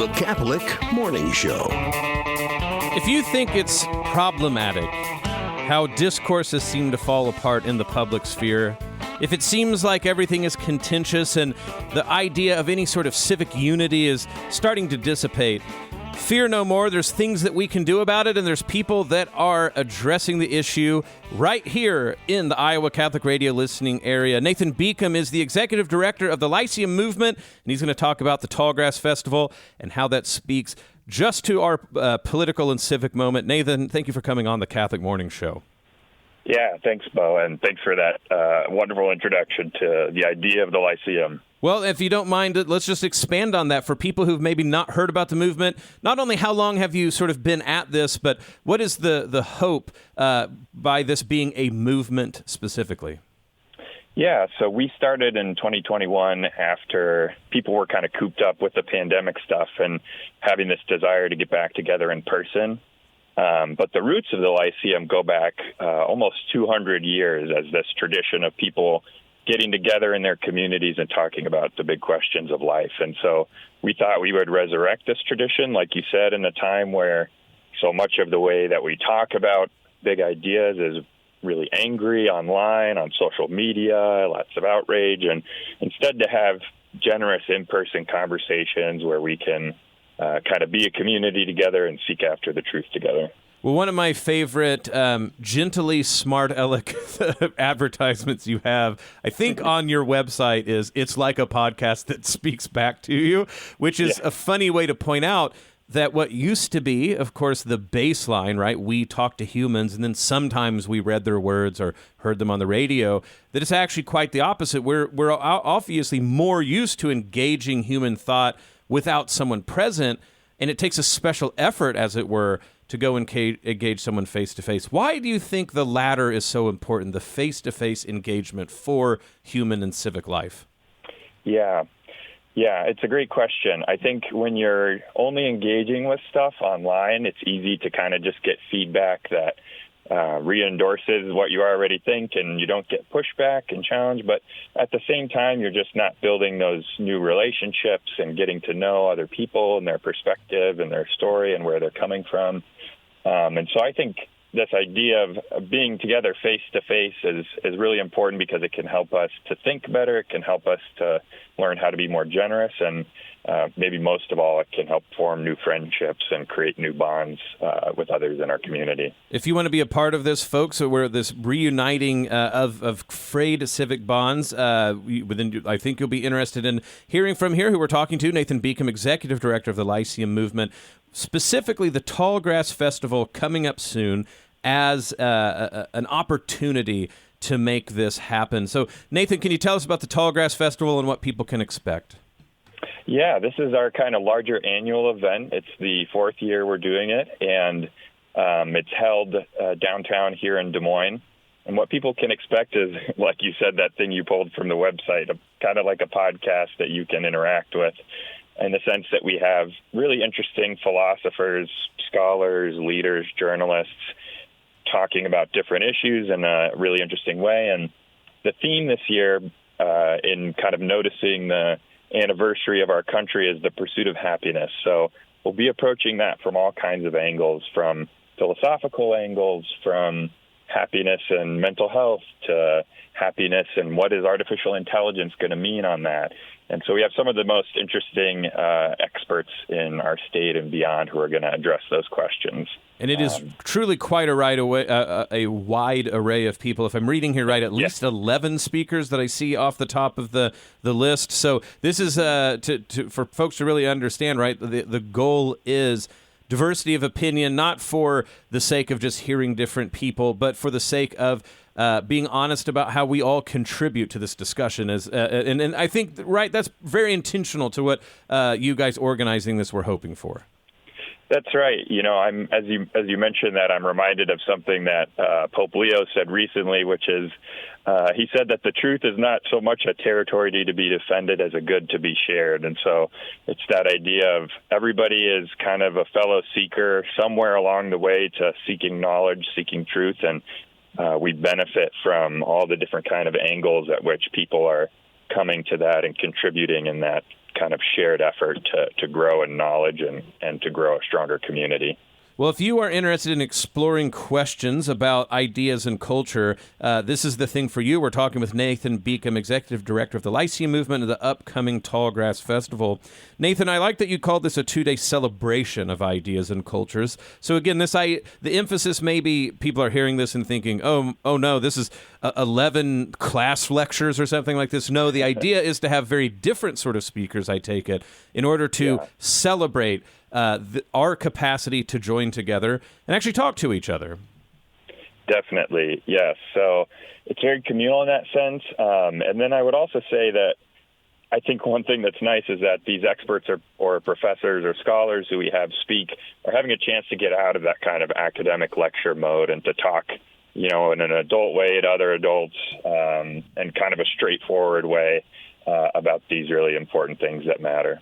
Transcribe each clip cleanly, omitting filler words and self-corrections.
The Catholic Morning Show. If you think it's problematic how discourses seem to fall apart in the public sphere, if it seems like everything is contentious and the idea of any sort of civic unity is starting to dissipate, fear no more. There's things that we can do about it, and there's people that are addressing the issue right here in the Iowa Catholic Radio listening area. Nathan Beacom is the executive director of the Lyceum Movement, and he's going to talk about the Tallgrass Festival and how that speaks just to our political and civic moment. Nathan, thank you for coming on the Catholic Morning Show. Yeah, thanks, Bo, and thanks for that wonderful introduction to the idea of the Lyceum. Well, if you don't mind, let's just expand on that for people who've maybe not heard about the movement. Not only how long have you sort of been at this, but what is the hope by this being a movement specifically? Yeah, so we started in 2021 after people were kind of cooped up with the pandemic stuff and having this desire to get back together in person. But the roots of the Lyceum go back almost 200 years as this tradition of people getting together in their communities and talking about the big questions of life. And so we thought we would resurrect this tradition, like you said, in a time where so much of the way that we talk about big ideas is really angry online, on social media, lots of outrage, and instead to have generous in-person conversations where we can kind of be a community together and seek after the truth together. Well, one of my favorite gently smart aleck advertisements you have, I think on your website, is it's like a podcast that speaks back to you, which is a funny way to point out that what used to be, of course, the baseline, right? We talk to humans, and then sometimes we read their words or heard them on the radio, that it's actually quite the opposite. We're obviously more used to engaging human thought without someone present, and it takes a special effort, as it were, to go and engage someone face-to-face. Why do you think the latter is so important, the face-to-face engagement for human and civic life? Yeah, it's a great question. I think when you're only engaging with stuff online, it's easy to kind of just get feedback that re-endorses what you already think, and you don't get pushback and challenge. But at the same time, you're just not building those new relationships and getting to know other people and their perspective and their story and where they're coming from. And so I think this idea of being together face-to-face is really important because it can help us to think better. It can help us to learn how to be more generous. And maybe most of all, it can help form new friendships and create new bonds with others in our community. If you want to be a part of this, folks, so we're this reuniting of frayed civic bonds, I think you'll be interested in hearing from here who we're talking to, Nathan Beacom, Executive Director of the Lyceum Movement, specifically the Tallgrass Festival coming up soon as an opportunity to make this happen. So, Nathan, can you tell us about the Tallgrass Festival and what people can expect? Yeah, this is our kind of larger annual event. It's the fourth year we're doing it, and it's held downtown here in Des Moines. And what people can expect is, like you said, that thing you pulled from the website, kind of like a podcast that you can interact with, in the sense that we have really interesting philosophers, scholars, leaders, journalists talking about different issues in a really interesting way. And the theme this year, in kind of noticing the anniversary of our country, is the pursuit of happiness. So we'll be approaching that from all kinds of angles, from philosophical angles, from happiness and mental health to happiness and what is artificial intelligence going to mean on that. And so we have some of the most interesting experts in our state and beyond who are going to address those questions. And it is truly quite a wide array of people. If I'm reading here right, at least 11 speakers that I see off the top of the list. So this is for folks to really understand, right? The goal is diversity of opinion, not for the sake of just hearing different people, but for the sake of being honest about how we all contribute to this discussion. And I think, right, that's very intentional to what you guys organizing this were hoping for. That's right. You know, as you mentioned that, I'm reminded of something that Pope Leo said recently, which is he said that the truth is not so much a territory to be defended as a good to be shared. And so it's that idea of everybody is kind of a fellow seeker somewhere along the way to seeking knowledge, seeking truth, and we benefit from all the different kind of angles at which people are coming to that and contributing in that kind of shared effort to grow in knowledge and to grow a stronger community. Well, if you are interested in exploring questions about ideas and culture, this is the thing for you. We're talking with Nathan Beacom, Executive Director of the Lyceum Movement of the upcoming Tallgrass Festival. Nathan, I like that you called this a 2-day celebration of ideas and cultures. So again, the emphasis may be people are hearing this and thinking, oh no, this is 11 class lectures or something like this. No, the idea is to have very different sort of speakers, I take it, in order to celebrate our capacity to join together and actually talk to each other. Definitely, yes. So it's very communal in that sense. And then I would also say that I think one thing that's nice is that these experts or professors or scholars who we have speak are having a chance to get out of that kind of academic lecture mode and to talk, in an adult way to other adults and kind of a straightforward way about these really important things that matter.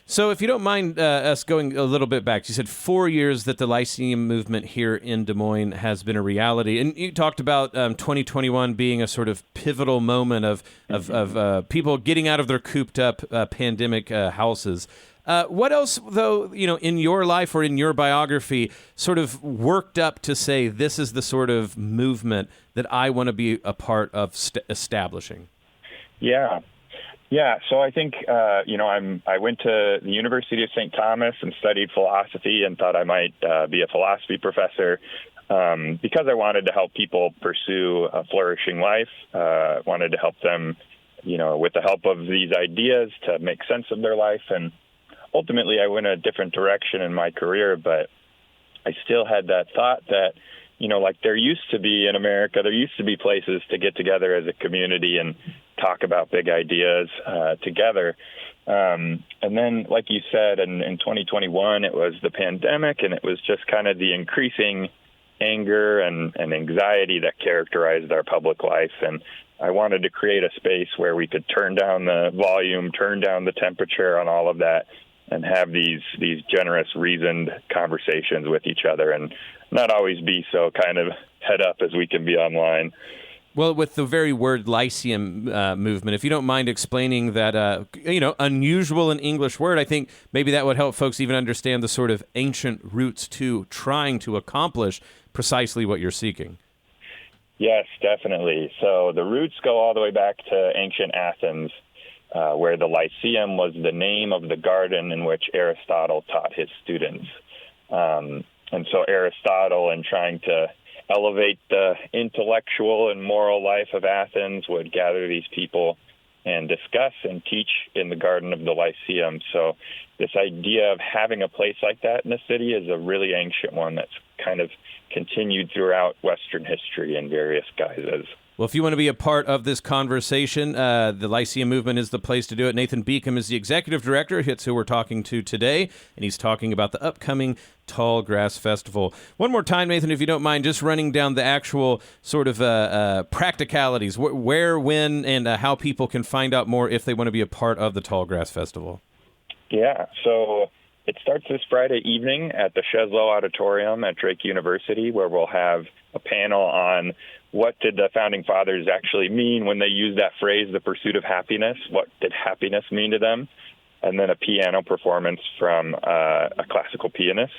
So if you don't mind us going a little bit back, you said 4 years that the Lyceum Movement here in Des Moines has been a reality. And you talked about 2021 being a sort of pivotal moment of people getting out of their cooped-up pandemic houses. What else, though, in your life or in your biography sort of worked up to say this is the sort of movement that I want to be a part of establishing? Yeah, so I think, I went to the University of St. Thomas and studied philosophy and thought I might be a philosophy professor because I wanted to help people pursue a flourishing life, wanted to help them, with the help of these ideas to make sense of their life. And ultimately, I went a different direction in my career, but I still had that thought that, there used to be in America, there used to be places to get together as a community and talk about big ideas together. And then, like you said, in 2021, it was the pandemic, and it was just kind of the increasing anger and anxiety that characterized our public life. And I wanted to create a space where we could turn down the volume, turn down the temperature on all of that, and have these generous, reasoned conversations with each other and not always be so kind of head up as we can be online. Well, with the very word Lyceum movement, if you don't mind explaining that, unusual in English word, I think maybe that would help folks even understand the sort of ancient roots to trying to accomplish precisely what you're seeking. Yes, definitely. So the roots go all the way back to ancient Athens, where the Lyceum was the name of the garden in which Aristotle taught his students. And so Aristotle, in trying to elevate the intellectual and moral life of Athens, would gather these people and discuss and teach in the garden of the Lyceum. So this idea of having a place like that in the city is a really ancient one that's kind of continued throughout Western history in various guises. Well, if you want to be a part of this conversation, the Lyceum Movement is the place to do it. Nathan Beacom is the executive director. It's who we're talking to today, and he's talking about the upcoming Tallgrass Festival. One more time, Nathan, if you don't mind, just running down the actual sort of practicalities, where, when, and how people can find out more if they want to be a part of the Tallgrass Festival. Yeah, so it starts this Friday evening at the Sheslow Auditorium at Drake University, where we'll have a panel on what did the Founding Fathers actually mean when they used that phrase, the pursuit of happiness? What did happiness mean to them? And then a piano performance from a classical pianist.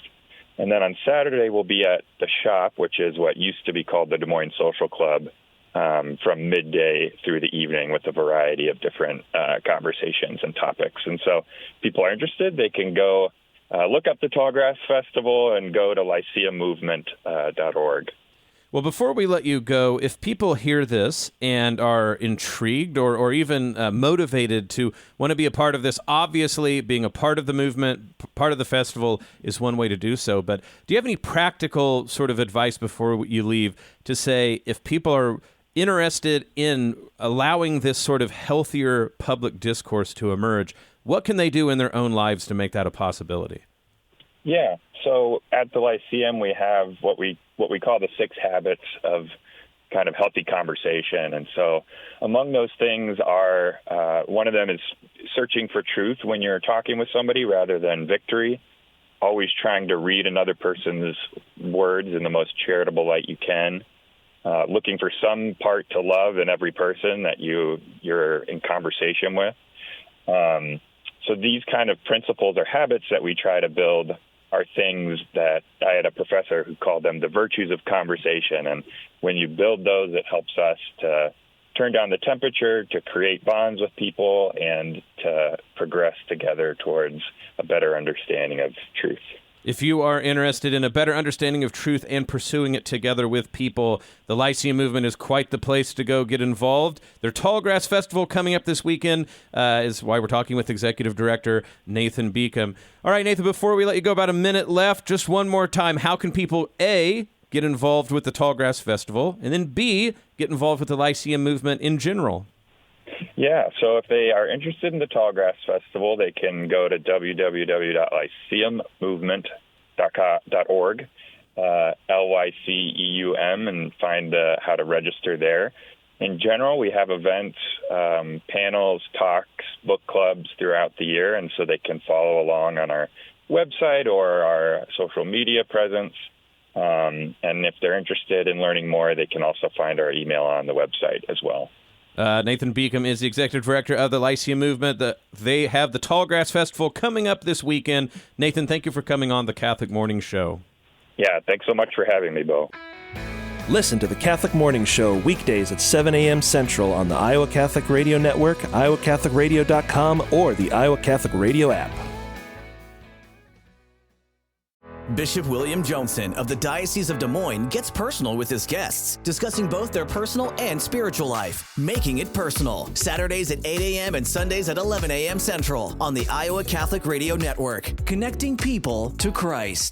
And then on Saturday, we'll be at the shop, which is what used to be called the Des Moines Social Club, from midday through the evening with a variety of different conversations and topics. And so if people are interested, they can go look up the Tallgrass Festival and go to lyceummovement.org. Well, before we let you go, if people hear this and are intrigued or even motivated to want to be a part of this, obviously being a part of the movement, part of the festival is one way to do so. But do you have any practical sort of advice before you leave to say if people are interested in allowing this sort of healthier public discourse to emerge, what can they do in their own lives to make that a possibility? Yeah. So at the Lyceum, we have what we call the 6 habits of kind of healthy conversation. And so among those things are, one of them is searching for truth when you're talking with somebody rather than victory, always trying to read another person's words in the most charitable light you can. looking for some part to love in every person that you're in conversation with. So these kind of principles or habits that we try to build are things that I had a professor who called them the virtues of conversation. And when you build those, it helps us to turn down the temperature, to create bonds with people, and to progress together towards a better understanding of truth. If you are interested in a better understanding of truth and pursuing it together with people, the Lyceum Movement is quite the place to go get involved. Their Tallgrass Festival coming up this weekend is why we're talking with Executive Director Nathan Beacom. All right, Nathan, before we let you go, about a minute left, just one more time, how can people, A, get involved with the Tallgrass Festival, and then B, get involved with the Lyceum Movement in general? Yeah, so if they are interested in the Tallgrass Festival, they can go to www.lyceummovement.org, LYCEUM, and find how to register there. In general, we have events, panels, talks, book clubs throughout the year, and so they can follow along on our website or our social media presence. And if they're interested in learning more, they can also find our email on the website as well. Nathan Beacom is the Executive Director of the Lyceum Movement. They have the Tallgrass Festival coming up this weekend. Nathan, thank you for coming on the Catholic Morning Show. Yeah, thanks so much for having me, Bo. Listen to the Catholic Morning Show weekdays at 7 a.m. Central on the Iowa Catholic Radio Network, iowacatholicradio.com, or the Iowa Catholic Radio app. Bishop William Johnson of the Diocese of Des Moines gets personal with his guests, discussing both their personal and spiritual life. Making It Personal, Saturdays at 8 a.m. and Sundays at 11 a.m. Central on the Iowa Catholic Radio Network, connecting people to Christ.